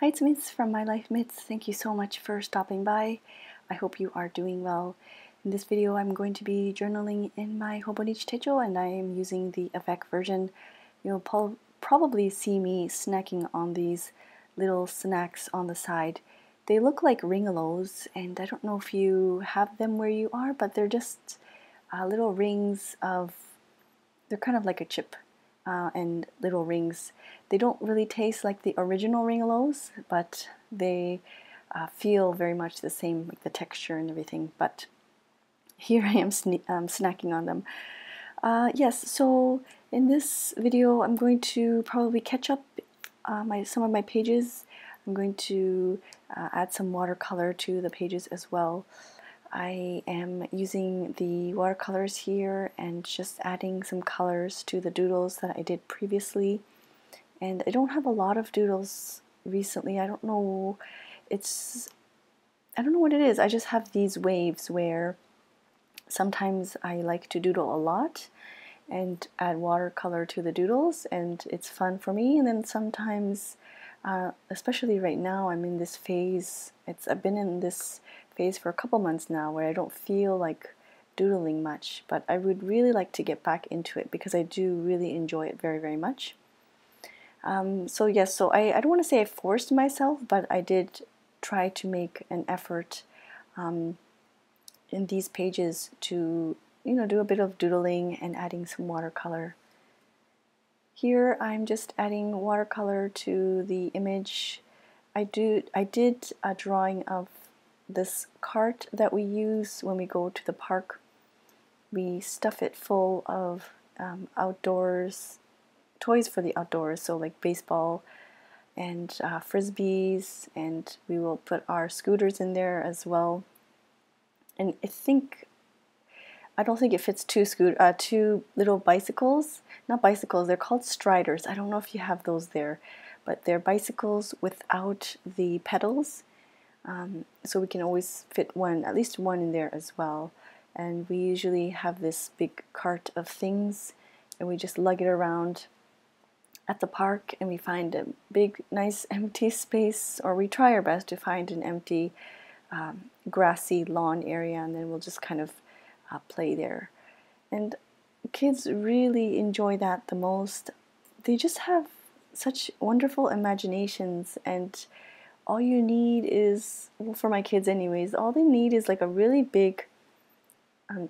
Hi, it's Mitz from My Life Mitz. Thank you so much for stopping by. I hope you are doing well. In this video, I'm going to be journaling in my Hobonichi techo, and I am using the Avec version. You'll probably see me snacking on these little snacks on the side. They look like ringolos, and I don't know if you have them where you are, but they're just little rings of, they're kind of like a chip. And little rings. They don't really taste like the original ringolos, but they feel very much the same, like the texture and everything. But here I am snacking on them. Yes, so in this video I'm going to probably catch up some of my pages. I'm going to add some watercolor to the pages as well. I am using the watercolors here and just adding some colors to the doodles that I did previously. And I don't have a lot of doodles recently. I don't know what it is. I just have these waves where sometimes I like to doodle a lot and add watercolor to the doodles, and it's fun for me. And then sometimes, especially right now, I'm in this phase. I've been in this phase for a couple months now where I don't feel like doodling much, but I would really like to get back into it because I do really enjoy it very, very much. So yes, so I don't want to say I forced myself, but I did try to make an effort in these pages to, do a bit of doodling and adding some watercolor. Here I'm just adding watercolor to the image. I did a drawing of this cart that we use when we go to the park. We stuff it full of outdoors toys for the outdoors, so like baseball and frisbees, and we will put our scooters in there as well. And I don't think it fits two little bicycles. Not bicycles, they're called striders. I don't know if you have those there, but they're bicycles without the pedals. So we can always fit at least one in there as well. And we usually have this big cart of things, and we just lug it around at the park, and we find a big, nice empty space, or we try our best to find an empty grassy lawn area, and then we'll just kind of play there. And kids really enjoy that the most. They just have such wonderful imaginations, and all you need is, well, for my kids anyways, all they need is like a really big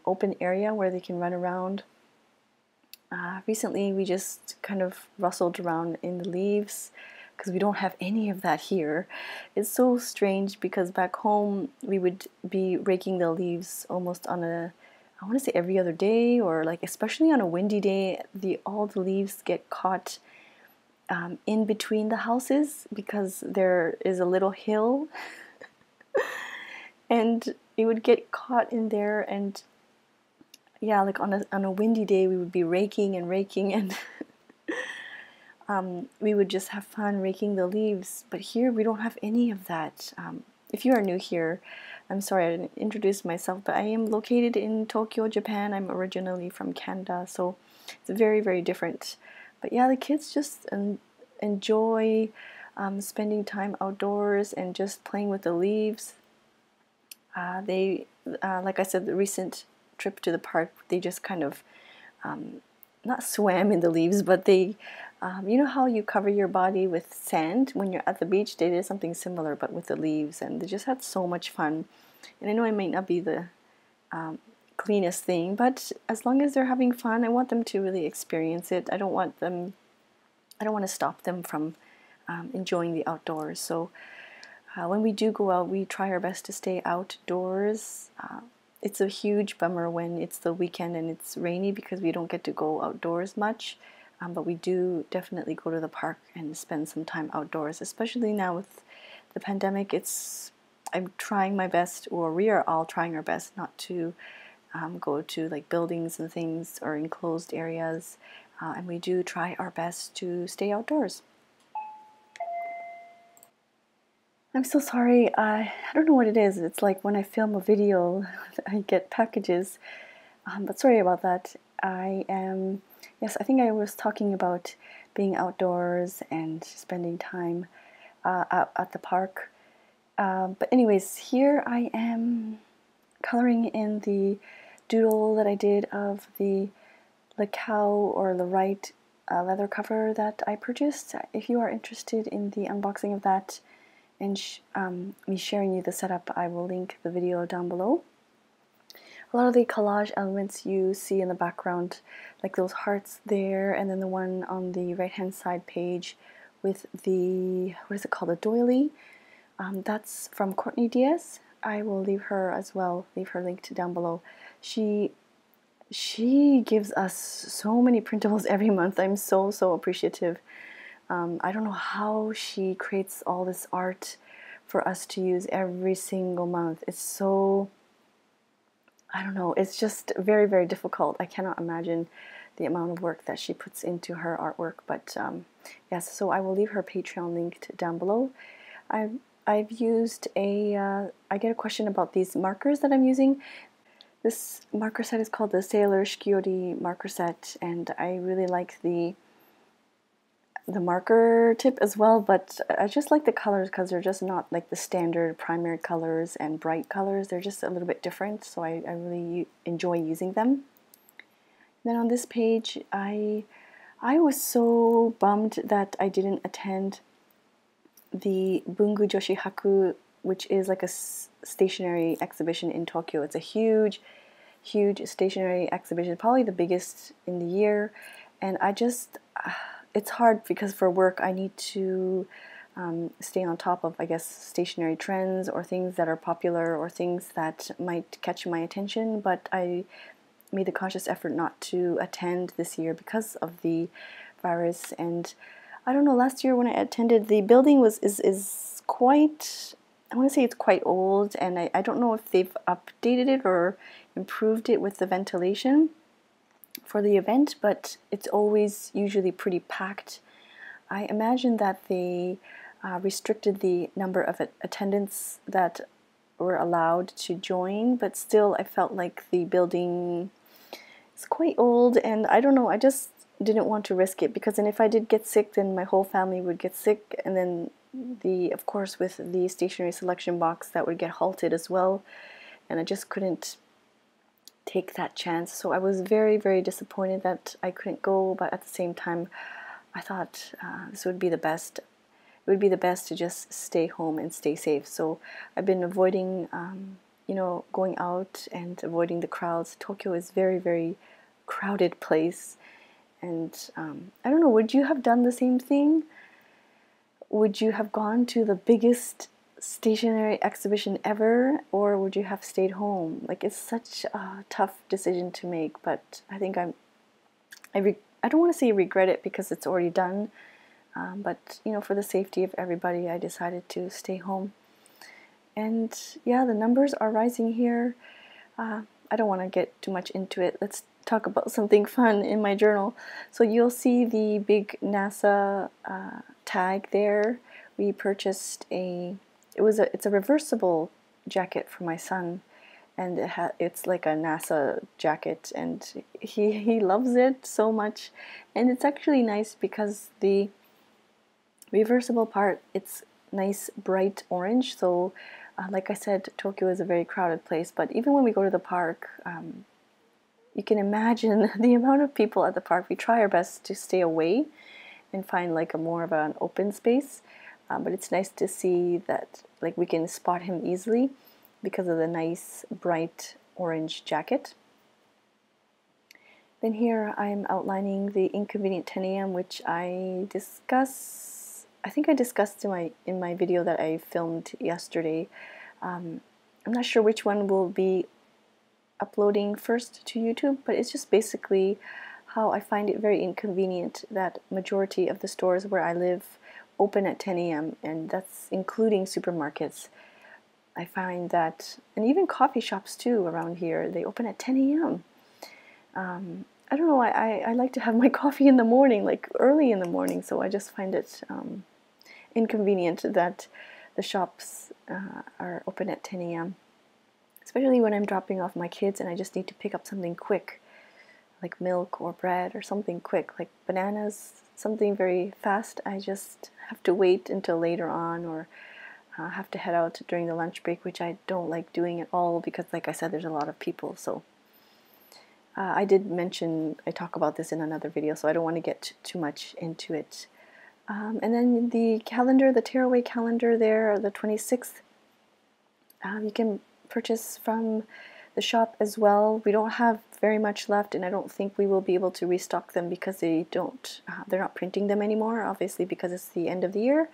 open area where they can run around. Recently we just kind of rustled around in the leaves because we don't have any of that here. It's so strange because back home we would be raking the leaves almost on I want to say every other day, or like especially on a windy day, all the leaves get caught in between the houses because there is a little hill and it would get caught in there. And yeah, like on a windy day we would be raking and we would just have fun raking the leaves. But here we don't have any of that. If you are new here, I'm sorry I didn't introduce myself, but I am located in Tokyo, Japan. I'm originally from Canada, so it's very, very different. But yeah, the kids just enjoy spending time outdoors and just playing with the leaves. Like I said, the recent trip to the park, they just kind of not swam in the leaves, but they you know how you cover your body with sand when you're at the beach? They did something similar but with the leaves, and they just had so much fun. And I know it might not be the cleanest thing, but as long as they're having fun, I want them to really experience it. I don't want to stop them from enjoying the outdoors. So when we do go out, we try our best to stay outdoors. It's a huge bummer when it's the weekend and it's rainy because we don't get to go outdoors much, but we do definitely go to the park and spend some time outdoors, especially now with the pandemic. I'm trying my best, or we are all trying our best not to go to like buildings and things or enclosed areas, and we do try our best to stay outdoors. I'm so sorry, I don't know what it is. It's like when I film a video, I get packages, but sorry about that. Yes, I think I was talking about being outdoors and spending time at the park. But anyways, here I am coloring in the doodle that I did of the cow or the right leather cover that I purchased. If you are interested in the unboxing of that and me sharing you the setup, I will link the video down below. A lot of the collage elements you see in the background, like those hearts there, and then the one on the right hand side page with the, what is it called, a doily, that's from Courtney Diaz. I will leave her as well, leave her linked down below. She gives us so many printables every month. I'm so appreciative. I don't know how she creates all this art for us to use every single month. It's so, I don't know, it's just very difficult. I cannot imagine the amount of work that she puts into her artwork. But yes, so I will leave her Patreon linked down below. I've used I get a question about these markers that I'm using. This marker set is called the Sailor Shikiori marker set, and I really like the marker tip as well, but I just like the colors because they're just not like the standard primary colors and bright colors. They're just a little bit different, so I really enjoy using them. Then on this page, I was so bummed that I didn't attend the Bungu Joshi Haku, which is like a stationery exhibition in Tokyo. It's a huge stationery exhibition, probably the biggest in the year, and I just it's hard because for work I need to stay on top of, I guess, stationery trends or things that are popular or things that might catch my attention, but I made the conscious effort not to attend this year because of the virus. And I don't know, last year when I attended, the building is quite, I want to say it's quite old, and I don't know if they've updated it or improved it with the ventilation for the event, but it's always usually pretty packed. I imagine that they restricted the number of attendants that were allowed to join, but still I felt like the building is quite old, and I don't know, I just didn't want to risk it, because then if I did get sick, then my whole family would get sick, and then of course with the stationery selection box, that would get halted as well, and I just couldn't take that chance. So I was very disappointed that I couldn't go, but at the same time I thought this would be the best. It would be the best to just stay home and stay safe. So I've been avoiding you know, going out and avoiding the crowds. Tokyo is very crowded place, and I don't know, would you have done the same thing? Would you have gone to the biggest stationery exhibition ever, or would you have stayed home? Like, it's such a tough decision to make, but I think I don't want to say regret it because it's already done, but you know, for the safety of everybody, I decided to stay home. And yeah, the numbers are rising here. I don't want to get too much into it. Let's talk about something fun in my journal. So you'll see the big NASA tag there. We purchased it's a reversible jacket for my son, and it's like a NASA jacket, and he loves it so much. And it's actually nice because the reversible part, it's nice bright orange. So like I said, Tokyo is a very crowded place, but even when we go to the park, you can imagine the amount of people at the park. We try our best to stay away and find like more of an open space, but it's nice to see that like we can spot him easily because of the nice bright orange jacket. Then here I'm outlining the Inconvenient 10 a.m., which I think I discussed in my video that I filmed yesterday. I'm not sure which one will be uploading first to YouTube, but it's just basically how I find it very inconvenient that majority of the stores where I live open at 10 a.m. and that's including supermarkets. I find that, and even coffee shops too around here, they open at 10 a.m. I don't know, I like to have my coffee in the morning, like early in the morning, so I just find it inconvenient that the shops are open at 10 a.m. Especially when I'm dropping off my kids and I just need to pick up something quick, like milk or bread or something quick, like bananas, something very fast, I just have to wait until later on, or have to head out during the lunch break, which I don't like doing at all because, like I said, there's a lot of people. So I did mention, I talk about this in another video, so I don't want to get too much into it. And then the calendar, the tearaway calendar there, the 26th, you can purchase from the shop as well. We don't have very much left, and I don't think we will be able to restock them because they're not printing them anymore, obviously, because it's the end of the year.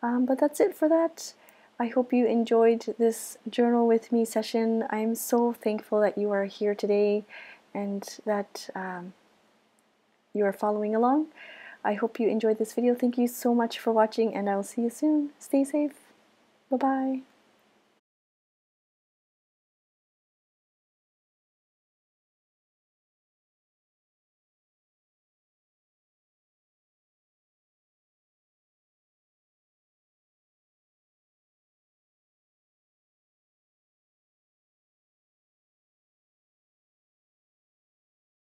But that's it for that. I hope you enjoyed this journal with me session. I'm so thankful that you are here today and that you are following along. I hope you enjoyed this video. Thank you so much for watching, and I will see you soon. Stay safe. Bye-bye.